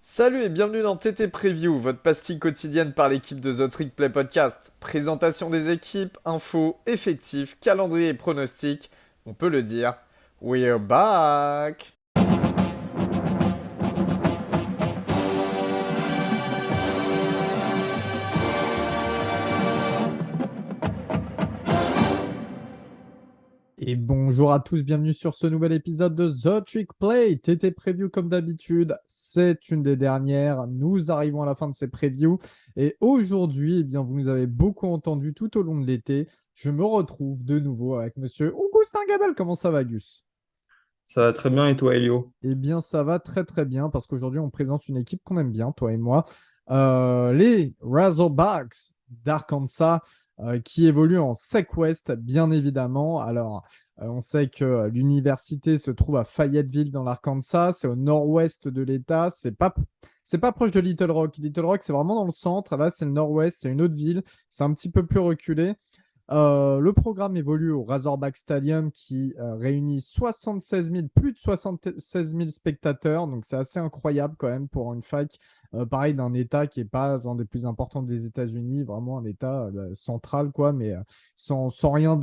Salut et bienvenue dans TT Preview, votre pastille quotidienne par l'équipe de The Trick Play Podcast. Présentation des équipes, infos, effectifs, calendrier et pronostics. On peut le dire, we're back! Et bonjour à tous, bienvenue sur ce nouvel épisode de The Trick Play. TT Preview comme d'habitude, c'est une des dernières. Nous arrivons à la fin de ces previews. Et aujourd'hui, eh bien, vous nous avez beaucoup entendu tout au long de l'été. Je me retrouve de nouveau avec monsieur Augustin Gabel. Comment ça va, Gus? Ça va très bien et toi, Elio? Eh bien, ça va très très bien parce qu'aujourd'hui, on présente une équipe qu'on aime bien, toi et moi. Les Razorbacks d'Arkansas qui évoluent en SEC West, bien évidemment. Alors, on sait que l'université se trouve à Fayetteville dans l'Arkansas. C'est au nord-ouest de l'État. C'est pas proche de Little Rock. Little Rock, c'est vraiment dans le centre. Là, c'est le nord-ouest. C'est une autre ville. C'est un petit peu plus reculé. Le programme évolue au Razorback Stadium qui réunit plus de 76 000 spectateurs. Donc, c'est assez incroyable quand même pour une fac, pareil, d'un État qui n'est pas un des plus importants des États-Unis, vraiment un État central, quoi, mais sans rien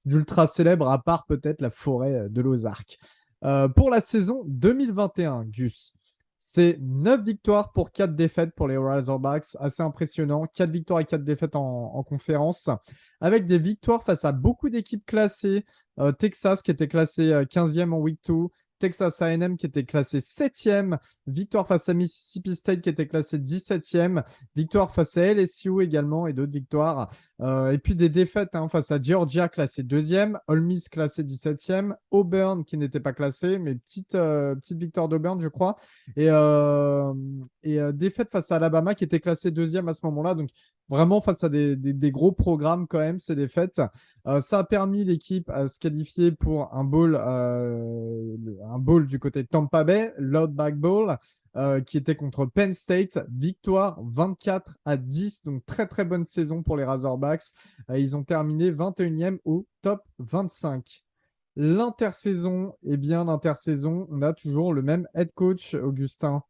d'ultra célèbre, à part peut-être la forêt de l'Ozark. Pour la saison 2021, Gus, c'est 9 victoires pour 4 défaites pour les Razorbacks. Assez impressionnant. 4 victoires et 4 défaites en conférence avec des victoires face à beaucoup d'équipes classées. Texas qui était classé 15e en Week 2, Texas A&M qui était classé 7e, victoire face à Mississippi State qui était classé 17e, victoire face à LSU également et d'autres victoires. Et puis des défaites face à Georgia classé 2e, Ole Miss classé 17e, Auburn qui n'était pas classé, mais petite victoire d'Auburn je crois, et défaite face à Alabama qui était classé 2e à ce moment-là. Donc vraiment face à des gros programmes quand même, ces défaites. Ça a permis l'équipe à se qualifier pour un bowl du côté de Tampa Bay, l'Outback Bowl, qui était contre Penn State. Victoire 24-10, donc très très bonne saison pour les Razorbacks. Ils ont terminé 21e au top 25. L'intersaison, eh bien l'intersaison, on a toujours le même head coach, Augustin.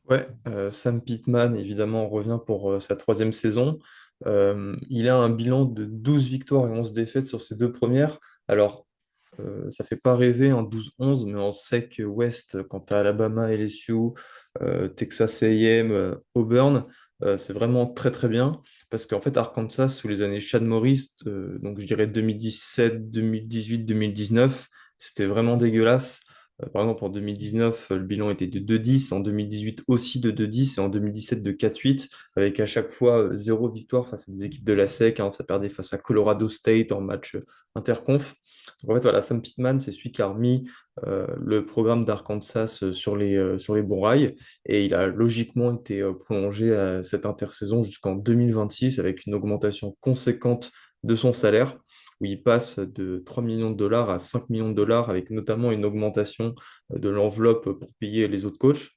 Ouais, Sam Pittman, évidemment, revient pour sa troisième saison. Il a un bilan de 12 victoires et 11 défaites sur ses deux premières. Alors, ça fait pas rêver en 12-11, mais on sait que West, quant à Alabama, LSU, Texas A&M, Auburn, c'est vraiment très très bien. Parce qu'en fait, Arkansas, sous les années Chad Morris, donc je dirais 2017, 2018, 2019, c'était vraiment dégueulasse. Par exemple, en 2019, le bilan était de 2-10, en 2018 aussi de 2-10 et en 2017 de 4-8, avec à chaque fois zéro victoire face à des équipes de la SEC. Hein, ça perdait face à Colorado State en match interconf. Donc, en fait, voilà, Sam Pittman, c'est celui qui a remis le programme d'Arkansas sur les bons rails et il a logiquement été prolongé à cette intersaison jusqu'en 2026 avec une augmentation conséquente de son salaire où il passe de 3 millions de dollars à 5 millions de dollars avec notamment une augmentation de l'enveloppe pour payer les autres coachs.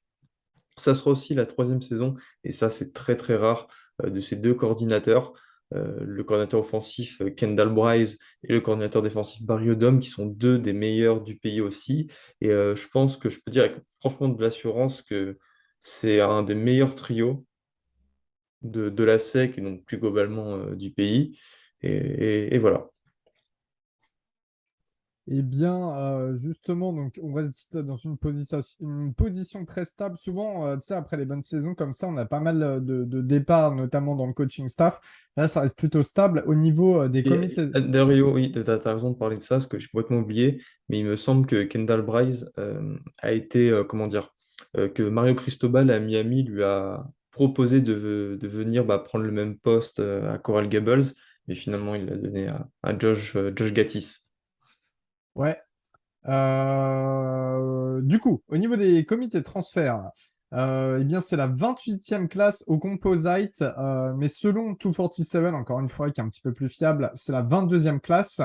Ça sera aussi la troisième saison, et ça c'est très très rare, de ces deux coordinateurs, le coordinateur offensif Kendall Bryce et le coordinateur défensif Barry Odom, qui sont deux des meilleurs du pays aussi. Et je pense que je peux dire avec franchement de l'assurance que c'est un des meilleurs trios de la SEC et donc plus globalement du pays. Et voilà. Eh bien, justement, donc on reste dans une position très stable. Souvent, tu sais, après les bonnes saisons comme ça, on a pas mal de départs, notamment dans le coaching staff. Là, ça reste plutôt stable. Au niveau des comités. D'ailleurs, Rio, oui, tu as raison de parler de ça, parce que j'ai complètement oublié, mais il me semble que Kendall Bryce a été, comment dire, que Mario Cristobal à Miami lui a proposé de venir prendre le même poste à Coral Gables, mais finalement il l'a donné à Josh Gattis. Ouais. Du coup, au niveau des comités de transfert, eh bien, c'est la 28e classe au composite, mais selon 247, encore une fois, qui est un petit peu plus fiable, c'est la 22e classe.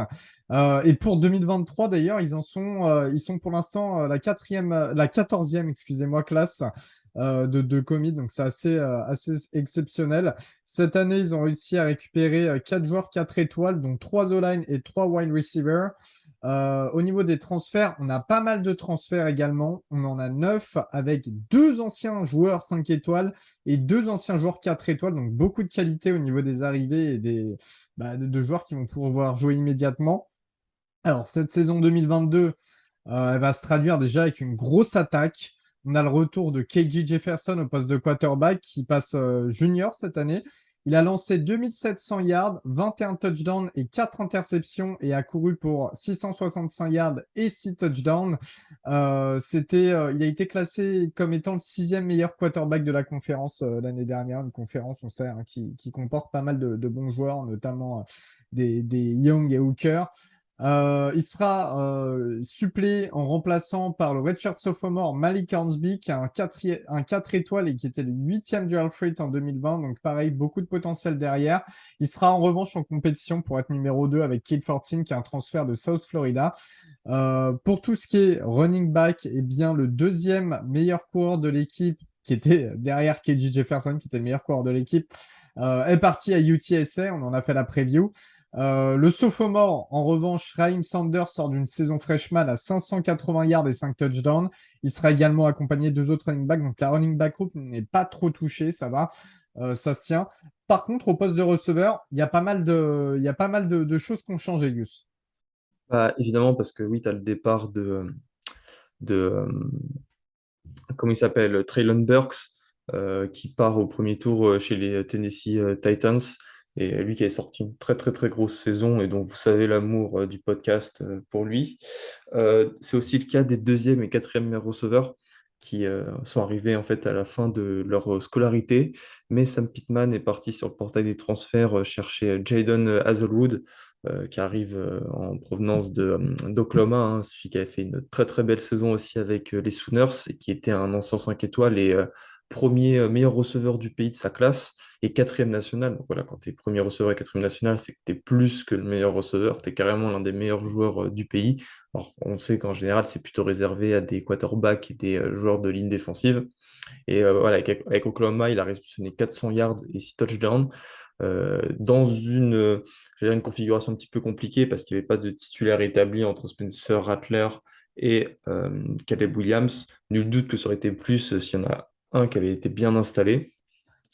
Et pour 2023, d'ailleurs, ils sont pour l'instant la 14e, excusez-moi, classe de commit, donc c'est assez exceptionnel. Cette année, ils ont réussi à récupérer 4 joueurs 4 étoiles, donc 3 O-line et 3 wide receivers. Au niveau des transferts, on a pas mal de transferts également. On en a 9 avec deux anciens joueurs 5 étoiles et deux anciens joueurs 4 étoiles. Donc beaucoup de qualité au niveau des arrivées et de joueurs qui vont pouvoir jouer immédiatement. Alors, cette saison 2022, elle va se traduire déjà avec une grosse attaque. On a le retour de KJ Jefferson au poste de quarterback qui passe junior cette année. Il a lancé 2700 yards, 21 touchdowns et 4 interceptions et a couru pour 665 yards et 6 touchdowns. Il a été classé comme étant le sixième meilleur quarterback de la conférence l'année dernière. Une conférence, on sait, hein, qui comporte pas mal de bons joueurs, notamment des Young et Hooker. Il sera suppléé en remplaçant par le redshirt sophomore Malik Hornsby, qui a un 4 étoiles et qui était le 8e du Alfred en 2020. Donc pareil, beaucoup de potentiel derrière. Il sera en revanche en compétition pour être numéro 2 avec Kate 14, qui est un transfert de South Florida. Pour tout ce qui est running back, eh bien, le deuxième meilleur coureur de l'équipe, qui était derrière KJ Jefferson, qui était le meilleur coureur de l'équipe, est parti à UTSA. On en a fait la preview. Le sophomore, en revanche, Raheem Sanders sort d'une saison freshman à 580 yards et 5 touchdowns. Il sera également accompagné de deux autres running backs. Donc la running back group n'est pas trop touchée, ça va, ça se tient. Par contre, au poste de receveur, il y a pas mal de choses qui ont changé, Gus. Bah, évidemment, parce que oui, tu as le départ de comment il s'appelle, Traylon Burks, qui part au premier tour chez les Tennessee Titans. Et lui qui a sorti une très très très grosse saison et dont vous savez l'amour du podcast pour lui. C'est aussi le cas des deuxième et quatrième meilleurs receveurs qui sont arrivés en fait à la fin de leur scolarité. Mais Sam Pittman est parti sur le portail des transferts chercher Jadon Hazelwood, qui arrive en provenance d'Oklahoma, hein, celui qui avait fait une très très belle saison aussi avec les Sooners et qui était un ancien 5 étoiles et premier meilleur receveur du pays de sa classe et quatrième national. Donc voilà, quand tu es premier receveur et quatrième national, c'est que tu es plus que le meilleur receveur, tu es carrément l'un des meilleurs joueurs du pays. Alors, on sait qu'en général, c'est plutôt réservé à des quarterbacks et des joueurs de ligne défensive. Et voilà, avec Oklahoma, il a réceptionné 400 yards et 6 touchdowns dans une configuration un petit peu compliquée parce qu'il n'y avait pas de titulaire établi entre Spencer Rattler et Caleb Williams. Nul doute que ça aurait été plus s'il y en a un qui avait été bien installé.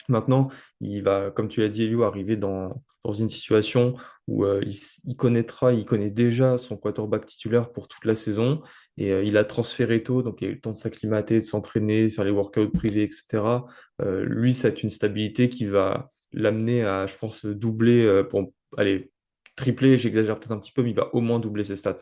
Maintenant, il va, comme tu l'as dit, Elio, arriver dans une situation où il connaît déjà son quarterback titulaire pour toute la saison et il a transféré tôt, donc il a eu le temps de s'acclimater, de s'entraîner, faire les workouts privés, etc. Lui, ça a une stabilité qui va l'amener à, je pense, doubler, pour aller tripler, j'exagère peut-être un petit peu, mais il va au moins doubler ses stats.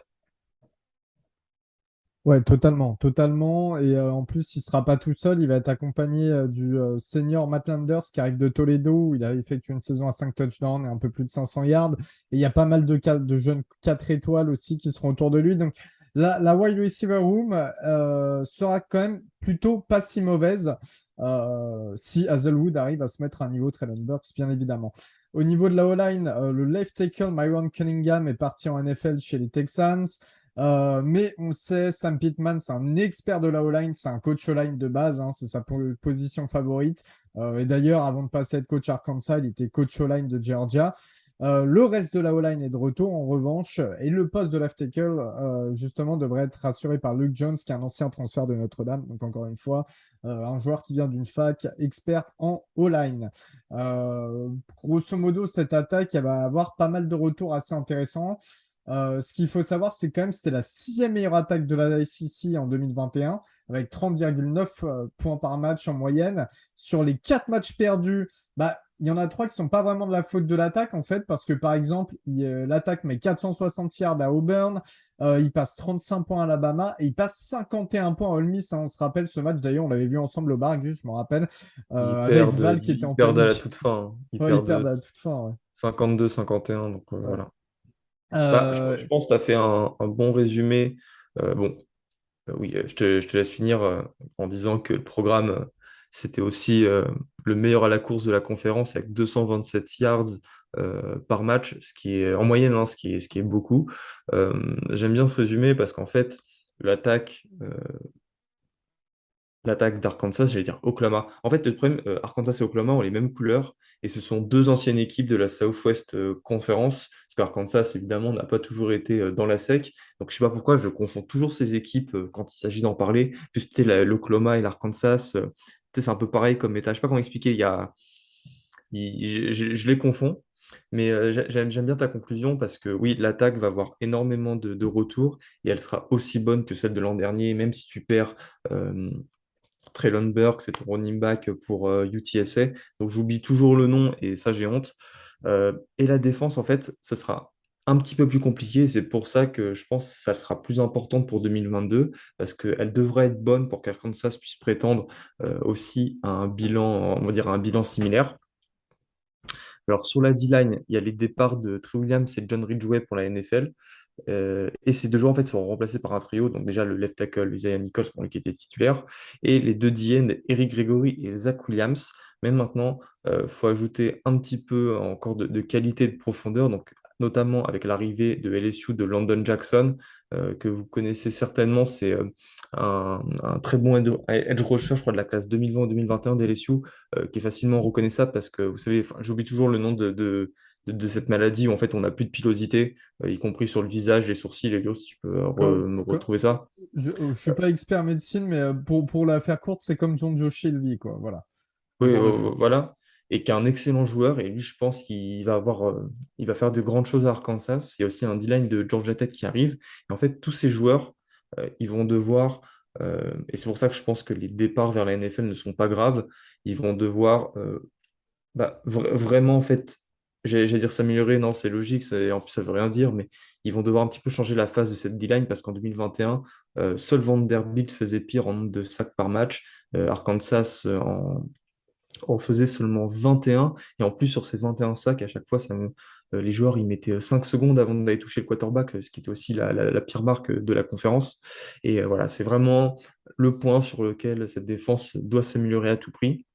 Ouais, totalement, totalement. Et en plus, il sera pas tout seul. Il va être accompagné du senior Matt Landers qui arrive de Toledo, où il a effectué une saison à 5 touchdowns et un peu plus de 500 yards. Et il y a pas mal de jeunes 4 étoiles aussi qui seront autour de lui. Donc, la wide receiver room sera quand même plutôt pas si mauvaise si Hazelwood arrive à se mettre à un niveau Traylon Burks, bien évidemment. Au niveau de la O-line, le left tackle Myron Cunningham est parti en NFL chez les Texans. Mais on le sait, Sam Pittman, c'est un expert de la O-line, c'est un coach O-line de base, hein, c'est sa position favorite. Et d'ailleurs, avant de passer à être coach Arkansas, il était coach O-line de Georgia. Le reste de la O-line est de retour en revanche, et le poste de left tackle, justement, devrait être assuré par Luke Jones, qui est un ancien transfert de Notre-Dame. Donc, encore une fois, un joueur qui vient d'une fac experte en O-line. Grosso modo, cette attaque, elle va avoir pas mal de retours assez intéressants. Ce qu'il faut savoir, c'est quand même c'était la sixième meilleure attaque de la SEC en 2021, avec 30,9 points par match en moyenne. Sur les 4 matchs perdus, bah, il y en a 3 qui ne sont pas vraiment de la faute de l'attaque, en fait, parce que par exemple, l'attaque met 460 yards à Auburn, il passe 35 points à Alabama et il passe 51 points à Ole Miss, hein. On se rappelle ce match, d'ailleurs, on l'avait vu ensemble au bar, je me rappelle, avec Val qui était Ils en perdent à la panique. toute fin, hein. Ils Ouais, ils perdent perdent à toute fin. Ouais. 52-51, donc Ouais. voilà. Bah, je Euh, pense que tu as fait un bon résumé. Bon, oui, je te laisse finir en disant que le programme, c'était aussi le meilleur à la course de la conférence avec 227 yards par match, ce qui est en moyenne, hein, ce qui est beaucoup. J'aime bien ce résumé parce qu'en fait, l'attaque L'attaque d'Arkansas, j'allais dire Oklahoma. En fait, le problème, Arkansas et Oklahoma ont les mêmes couleurs et ce sont deux anciennes équipes de la Southwest Conference. Parce qu'Arkansas, évidemment, n'a pas toujours été dans la SEC. Donc, je sais pas pourquoi je confonds toujours ces équipes quand il s'agit d'en parler. Puis, tu sais, l'Oklahoma et l'Arkansas, tu sais, c'est un peu pareil comme état. Je sais pas comment expliquer. Je les confonds. Mais j'aime bien ta conclusion parce que oui, l'attaque va avoir énormément de retours et elle sera aussi bonne que celle de l'an dernier, même si tu perds. euh, Traylon Burks, c'est ton running back pour UTSA. Donc j'oublie toujours le nom et ça, j'ai honte. Et la défense, en fait, ça sera un petit peu plus compliqué. C'est pour ça que je pense que ça sera plus importante pour 2022 parce qu'elle devrait être bonne pour qu'Arkansas puisse prétendre aussi à un bilan, on va dire à un bilan similaire. Alors sur la D-line, il y a les départs de Trey Williams et John Ridgway pour la NFL. Et ces deux joueurs en fait seront remplacés par un trio. Donc déjà le left tackle Isaiah Nichols pour lui qui était titulaire et les deux D-end Eric Gregory et Zach Williams. Mais maintenant, il faut ajouter un petit peu encore de qualité et de profondeur. Donc notamment avec l'arrivée de LSU de Landon Jackson que vous connaissez certainement. C'est un très bon edge rusher, je crois, de la classe 2020-2021 d'LSU qui est facilement reconnaissable parce que vous savez, enfin, j'oublie toujours le nom de cette maladie où en fait on n'a plus de pilosité y compris sur le visage, les sourcils, les yeux, si tu peux me Co- retrouver ça. je suis pas expert médecine, mais pour la faire courte, c'est comme John Joe Shelby, quoi. Voilà, ce Oui, genre de choses. voilà. Et qui est un excellent joueur. Et lui, je pense qu'il va avoir, il va faire de grandes choses à Arkansas. Il y a aussi un D-line de Georgia Tech qui arrive. Et en fait, tous ces joueurs, ils vont devoir, et c'est pour ça que je pense que les départs vers la NFL ne sont pas graves, ils vont devoir vraiment, en fait, j'allais dire s'améliorer, non, c'est logique, en plus ça veut rien dire, mais ils vont devoir un petit peu changer la phase de cette D-line parce qu'en 2021, seul Vanderbilt faisait pire en nombre de sacs par match. Arkansas en faisait seulement 21. Et en plus, sur ces 21 sacs, à chaque fois, les joueurs ils mettaient 5 secondes avant d'aller toucher le quarterback, ce qui était aussi la pire marque de la conférence. Et voilà, c'est vraiment le point sur lequel cette défense doit s'améliorer à tout prix.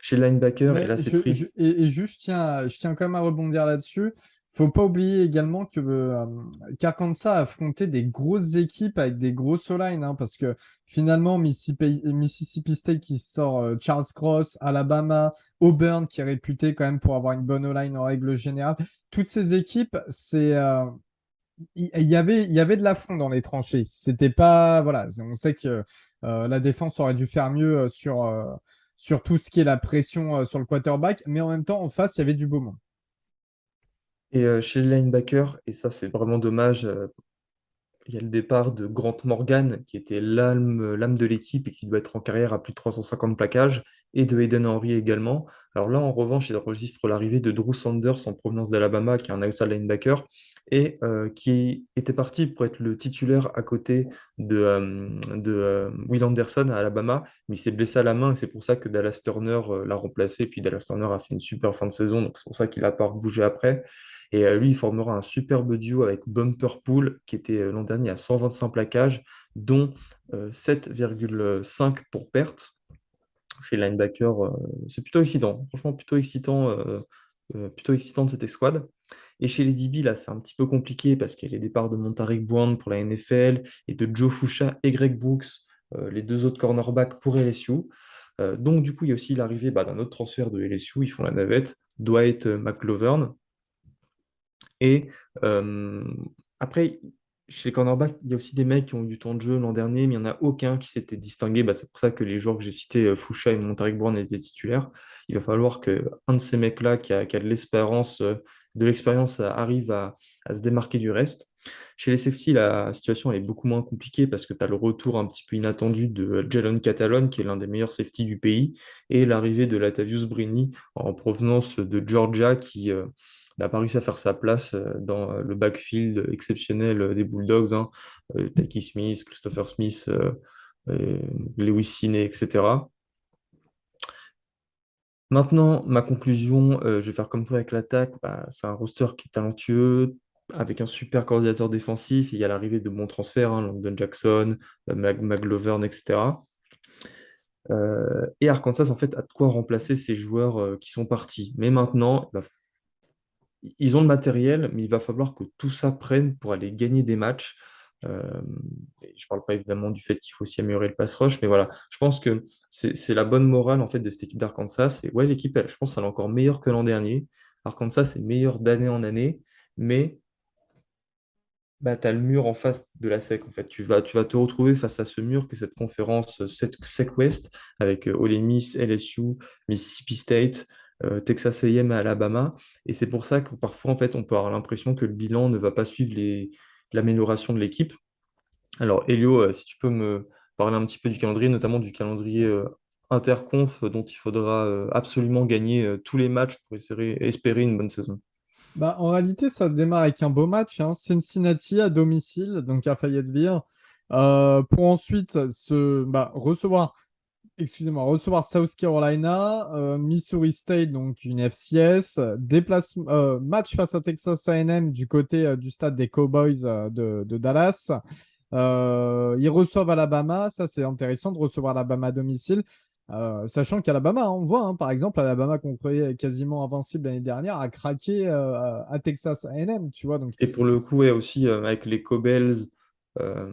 Chez le linebacker, et Mais là c'est triste. et juste, je tiens quand même à rebondir là-dessus. Faut pas oublier également que qu'Arkansas a affronté des grosses équipes avec des grosses O-line, hein, parce que finalement, Mississippi State qui sort Charles Cross, Alabama, Auburn qui est réputé quand même pour avoir une bonne O-line en règle générale. Toutes ces équipes, il y avait de l'affront dans les tranchées. C'était pas, voilà, on sait que la défense aurait dû faire mieux sur tout ce qui est la pression sur le quarterback, mais en même temps, en face, il y avait du beau monde. Et chez le linebacker, et ça c'est vraiment dommage, il y a le départ de Grant Morgan, qui était l'âme de l'équipe et qui doit être en carrière à plus de 350 plaquages, et de Hayden Henry également. Alors là, en revanche, il enregistre l'arrivée de Drew Sanders en provenance d'Alabama, qui est un outside linebacker, et qui était parti pour être le titulaire à côté de Will Anderson à Alabama, mais il s'est blessé à la main, et c'est pour ça que Dallas Turner l'a remplacé, et puis Dallas Turner a fait une super fin de saison, donc c'est pour ça qu'il a pas bougé après. Et lui, il formera un superbe duo avec Bumper Pool, qui était l'an dernier à 125 plaquages, dont 7,5 pour perte. Chez le linebacker, c'est plutôt excitant. Franchement, plutôt excitant de cette escouade. Et chez les DB, là, c'est un petit peu compliqué parce qu'il y a les départs de Montaric Brown pour la NFL et de Joe Foucha et Greg Brooks, les deux autres cornerbacks pour LSU. Donc, du coup, il y a aussi l'arrivée d'un autre transfert de LSU. Ils font la navette, Dwight McGlovern. Et euh, après, chez les cornerbacks, il y a aussi des mecs qui ont eu du temps de jeu l'an dernier, mais il n'y en a aucun qui s'était distingué. C'est pour ça que les joueurs que j'ai cités, Foucha et Montaric Brown, étaient titulaires. Il va falloir qu'un de ces mecs-là qui a de l'expérience, arrive à se démarquer du reste. Chez les safety, la situation elle est beaucoup moins compliquée parce que tu as le retour un petit peu inattendu de Jalen Catalon, qui est l'un des meilleurs safety du pays, et l'arrivée de Latavius Brini en provenance de Georgia, qui n'a pas réussi à faire sa place dans le backfield exceptionnel des Bulldogs, hein, Taki Smith, Christopher Smith, euh, Lewis Cine, etc. Maintenant, ma conclusion, je vais faire comme toi avec l'attaque. C'est un roster qui est talentueux, avec un super coordinateur défensif. Il y a l'arrivée de bons transferts, hein, Landon Jackson, McGlovern, etc. Et Arkansas, en fait, a de quoi remplacer ces joueurs qui sont partis. Mais maintenant, ils ont le matériel, mais il va falloir que tout ça prenne pour aller gagner des matchs. Euh, et je parle pas évidemment du fait qu'il faut aussi améliorer le pass rush, mais voilà, je pense que c'est la bonne morale en fait de cette équipe d'Arkansas. C'est ouais, l'équipe, je pense, elle est encore meilleure que l'an dernier. Arkansas est meilleur d'année en année, mais bah, tu as le mur en face de la SEC. En fait, tu vas te retrouver face à ce mur que cette conférence SEC West avec Ole Miss, LSU, Mississippi State, Texas A&M et Alabama. Et c'est pour ça que parfois, en fait, on peut avoir l'impression que le bilan ne va pas suivre l'amélioration de l'équipe. Alors, Elio, si tu peux me parler un petit peu du calendrier, notamment du calendrier interconf dont il faudra absolument gagner tous les matchs pour espérer une bonne saison. Bah, en réalité, ça démarre avec un beau match, hein. Cincinnati à domicile, donc à Fayetteville, pour ensuite recevoir South Carolina, Missouri State, donc une FCS, match face à Texas A&M du côté du stade des Cowboys de Dallas. Ils reçoivent Alabama, ça c'est intéressant de recevoir Alabama à domicile. Sachant qu'Alabama, hein, on voit, hein, par exemple, Alabama qu'on croyait quasiment invincible l'année dernière a craqué à Texas A&M, tu vois. Donc, Et pour le coup, ouais, aussi avec les Cobels, euh,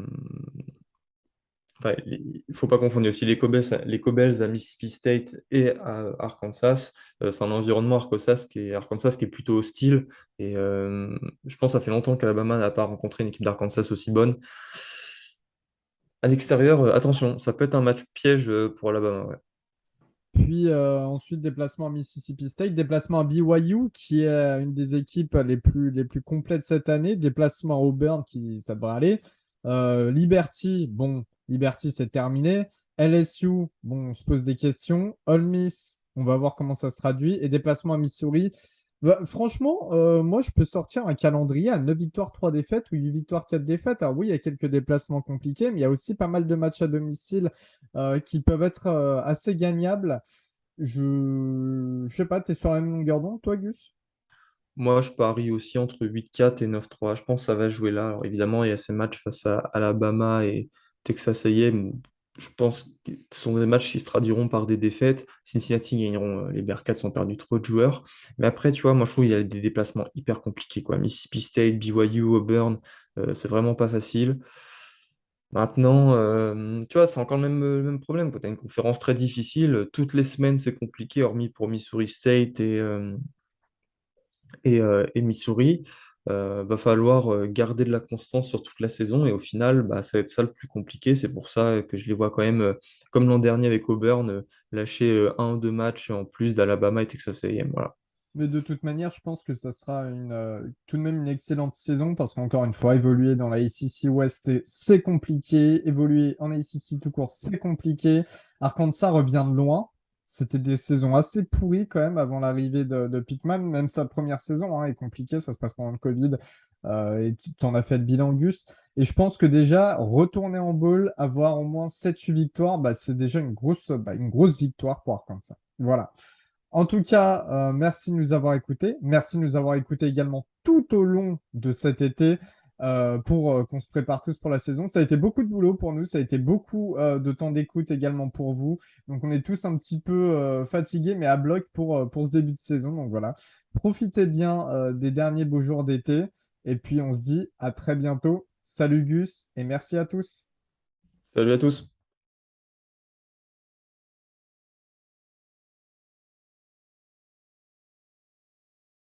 enfin, il ne faut pas confondre aussi les Cobels à Mississippi State et à Arkansas. C'est un environnement Arkansas qui est plutôt hostile. Et je pense que ça fait longtemps qu'Alabama n'a pas rencontré une équipe d'Arkansas aussi bonne. À l'extérieur, attention, ça peut être un match piège pour Alabama. Ouais. puis ensuite, déplacement à Mississippi State, déplacement à BYU, qui est une des équipes les plus complètes cette année, déplacement à Auburn, ça devrait aller. Liberty, bon, Liberty, c'est terminé. LSU, bon, on se pose des questions. Ole Miss, on va voir comment ça se traduit. Et déplacement à Missouri. Bah, franchement, moi, je peux sortir un calendrier à 9 victoires, 3 défaites ou 8 victoires, 4 défaites. Alors oui, il y a quelques déplacements compliqués, mais il y a aussi pas mal de matchs à domicile qui peuvent être assez gagnables. Je sais pas, tu es sur la même longueur d'onde, toi, Gus? Moi, je parie aussi entre 8-4 et 9-3. Je pense que ça va jouer là. Alors, évidemment, il y a ces matchs face à Alabama et Texas A&M. Je pense que ce sont des matchs qui se traduiront par des défaites. Cincinnati gagneront. Les Bearcats ont perdu trop de joueurs. Mais après, tu vois, moi, je trouve qu'il y a des déplacements hyper compliqués, quoi. Mississippi State, BYU, Auburn, c'est vraiment pas facile. Maintenant, tu vois, c'est encore le même problème. Tu as une conférence très difficile. Toutes les semaines, c'est compliqué, hormis pour Missouri State et Missouri, va falloir garder de la constance sur toute la saison et au final, bah, ça va être ça le plus compliqué. C'est pour ça que je les vois quand même, comme l'an dernier avec Auburn, lâcher un ou deux matchs en plus d'Alabama et Texas A&M. Voilà. Mais de toute manière, je pense que ça sera tout de même une excellente saison parce qu'encore une fois, évoluer dans la ACC West, c'est compliqué. Évoluer en ACC tout court, c'est compliqué. Arkansas revient de loin. C'était des saisons assez pourries quand même avant l'arrivée de Pittman. Même sa première saison hein, est compliquée. Ça se passe pendant le Covid. Et tu t'en as fait le bilan, Gus. Et je pense que déjà, retourner en bowl, avoir au moins 7-8 victoires, bah, c'est déjà une grosse victoire pour Arkansas. Voilà. En tout cas, merci de nous avoir écoutés. Merci de nous avoir écoutés également tout au long de cet été pour qu'on se prépare tous pour la saison. Ça a été beaucoup de boulot pour nous, ça a été beaucoup de temps d'écoute également pour vous. Donc on est tous un petit peu fatigués, mais à bloc pour ce début de saison. Donc voilà, profitez bien des derniers beaux jours d'été. Et puis on se dit à très bientôt. Salut Gus et merci à tous. Salut à tous!